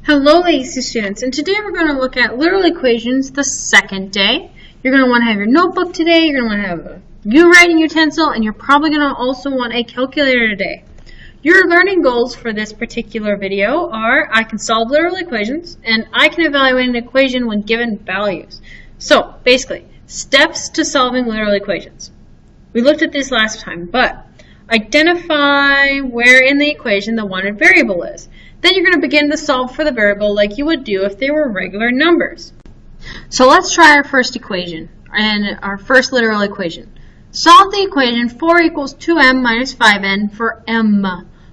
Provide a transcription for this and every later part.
Hello, AC students, and today we're going to look at literal equations the second day. You're going to want to have your notebook today, you're going to want to have a writing utensil, and you're probably going to also want a calculator today. Your learning goals for this particular video are I can solve literal equations, and I can evaluate an equation when given values. So, basically, steps to solving literal equations. We looked at this last time, but identify where in the equation the wanted variable is. Then you're going to begin to solve for the variable like you would do if they were regular numbers. So let's try our first equation, and our first literal equation. Solve the equation 4 equals 2m minus 5n for m.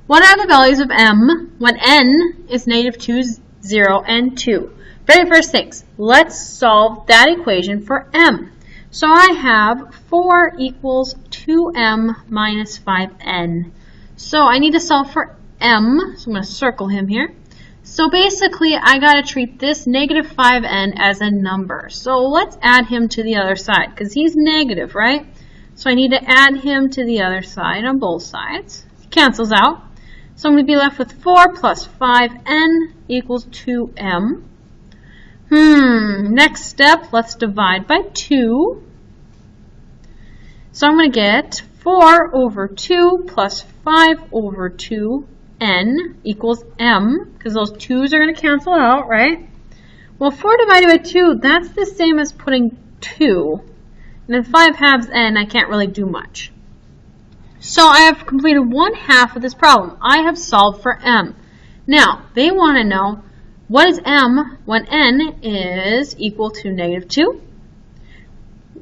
What are the values of m when n is negative 2, 0, and 2? Very first things, let's solve that equation for m. So I have 4 equals 2m minus 5n. So I need to solve for m, so I'm going to circle him here. So basically, I got to treat this negative 5n as a number. So let's add him to the other side, because he's negative, right? So I need to add him to the other side on both sides. It cancels out. So I'm going to be left with 4 plus 5n equals 2m. Next step, let's divide by 2. So I'm going to get 4 over 2 plus 5 over 2 n equals m, because those 2's are going to cancel out, right? Well, 4 divided by 2, that's the same as putting 2. And then 5 halves n, I can't really do much. So I have completed 1/2 of this problem. I have solved for m. Now, they want to know what is m when n is equal to negative 2,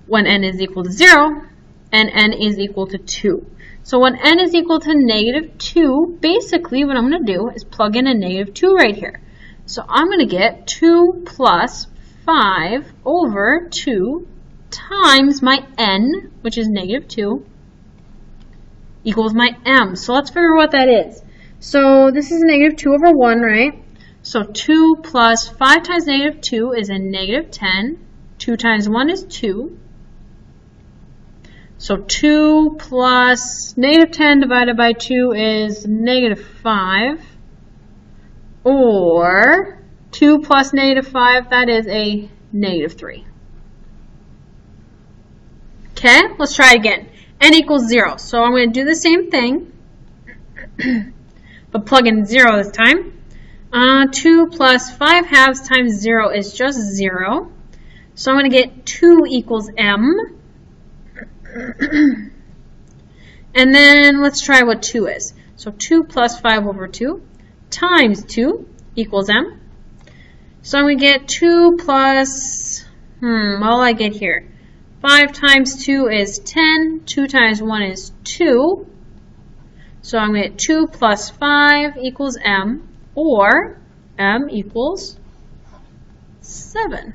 when n is equal to 0, and n is equal to 2. So when n is equal to negative 2, basically what I'm going to do is plug in a negative 2 right here. So I'm going to get 2 plus 5 over 2 times my n, which is negative 2, equals my m. So let's figure out what that is. So this is a negative 2 over 1, right? So 2 plus 5 times negative 2 is a negative 10. 2 times 1 is 2. So 2 plus negative 10 divided by 2 is negative 5. Or 2 plus negative 5, that is a negative 3. Okay, let's try it again. N equals 0. So I'm going to do the same thing, but plug in 0 this time. 2 plus 5 halves times 0 is just 0. So I'm going to get 2 equals m. And then let's try what 2 is. So 2 plus 5 over 2 times 2 equals m. So I'm going to get 2 plus, all I get here. 5 times 2 is 10. 2 times 1 is 2. So I'm going to get 2 plus 5 equals m, or m equals 7.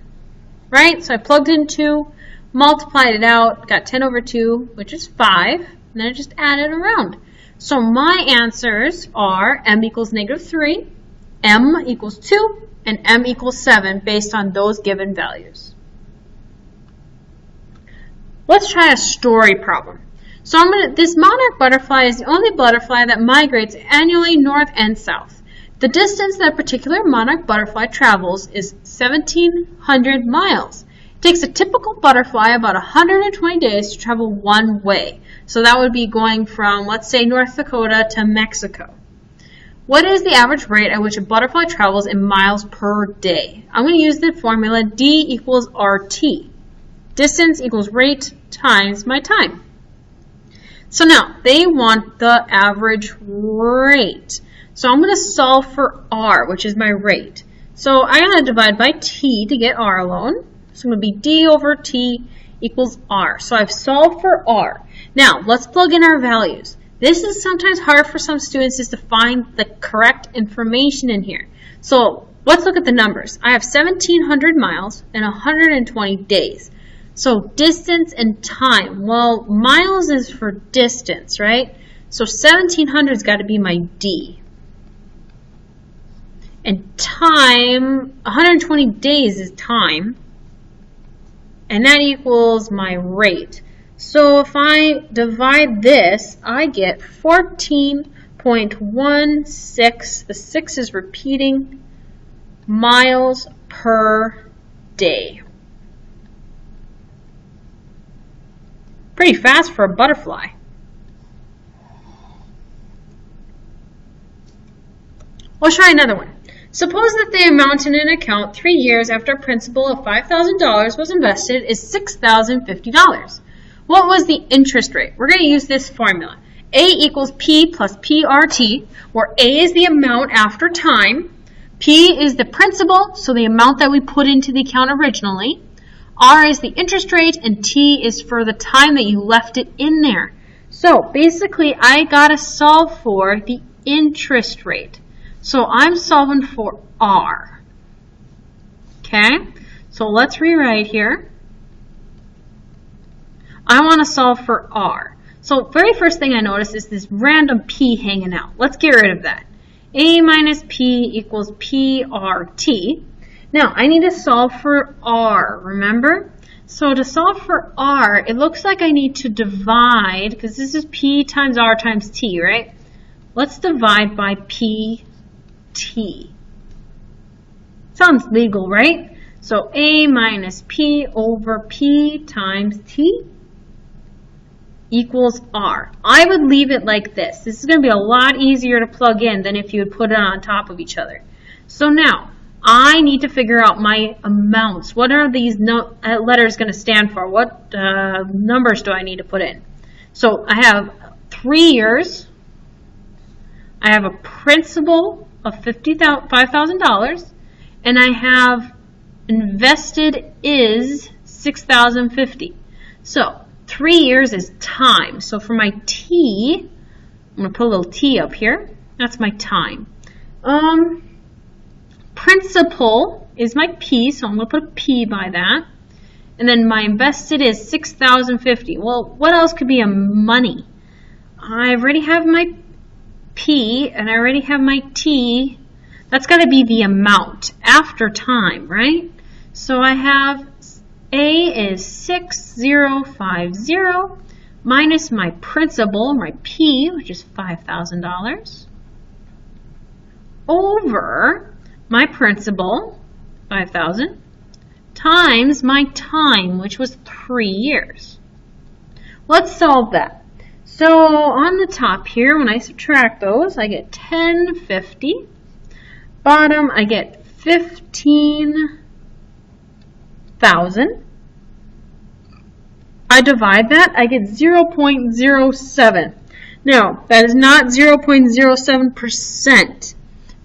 Right? So I plugged in 2. Multiplied it out, got 10 over 2, which is 5, and then I just added around. So my answers are m equals negative 3, m equals 2, and m equals 7 based on those given values. Let's try a story problem. So this monarch butterfly is the only butterfly that migrates annually north and south. The distance that a particular monarch butterfly travels is 1,700 miles. It takes a typical butterfly about 120 days to travel one way. So that would be going from, let's say, North Dakota to Mexico. What is the average rate at which a butterfly travels in miles per day? I'm going to use the formula D equals RT. Distance equals rate times my time. So now, they want the average rate. So I'm going to solve for R, which is my rate. So I'm going to divide by T to get R alone. So I'm going to be D over T equals R. So I've solved for R. Now, let's plug in our values. This is sometimes hard for some students is to find the correct information in here. So let's look at the numbers. I have 1,700 miles and 120 days. So distance and time. Well, miles is for distance, right? So 1,700's got to be my D. And time, 120 days is time. And that equals my rate. So if I divide this, I get 14.16. The 6 is repeating. miles per day. Pretty fast for a butterfly. We'll try another one. Suppose that the amount in an account 3 years after a principal of $5,000 was invested is $6,050. What was the interest rate? We're going to use this formula. A equals P plus PRT, where A is the amount after time, P is the principal, so the amount that we put into the account originally, R is the interest rate, and T is for the time that you left it in there. So basically, I got to solve for the interest rate. So I'm solving for R. Okay, so let's rewrite here. I want to solve for R. So very first thing I notice is this random P hanging out. Let's get rid of that. A minus P equals PRT. Now I need to solve for R, remember? So to solve for R, it looks like I need to divide, because this is P times R times T, right? Let's divide by PT. Sounds legal, right? So A minus P over P times T equals R. I would leave it like this. This is going to be a lot easier to plug in than if you would put it on top of each other. So now, I need to figure out my amounts. What are these letters going to stand for? What numbers do I need to put in? So I have 3 years. I have a principal of $5,000, and I have invested is $6,050. So 3 years is time. So for my T, I'm going to put a little T up here. That's my time. Principal is my P, so I'm going to put a P by that. And then my invested is $6,050. Well, what else could be a money? I already have my P, and I already have my T. That's got to be the amount after time, right? So I have A is 6050 minus my principal, my P, which is $5,000, over my principal, 5,000, times my time, which was 3 years. Let's solve that. So on the top here, when I subtract those, I get 1050. Bottom, I get 15,000. I divide that, I get 0.07. Now, that is not 0.07%.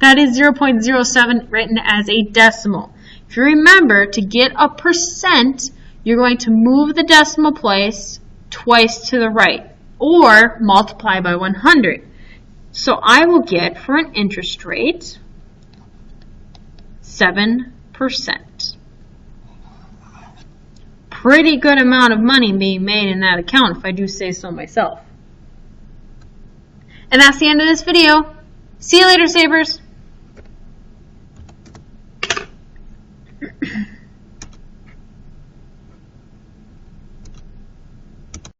That is 0.07 written as a decimal. If you remember, to get a percent, you're going to move the decimal place twice to the right, or multiply by 100. So I will get, for an interest rate, 7%. Pretty good amount of money being made in that account, if I do say so myself. And that's the end of this video. See you later, Sabers.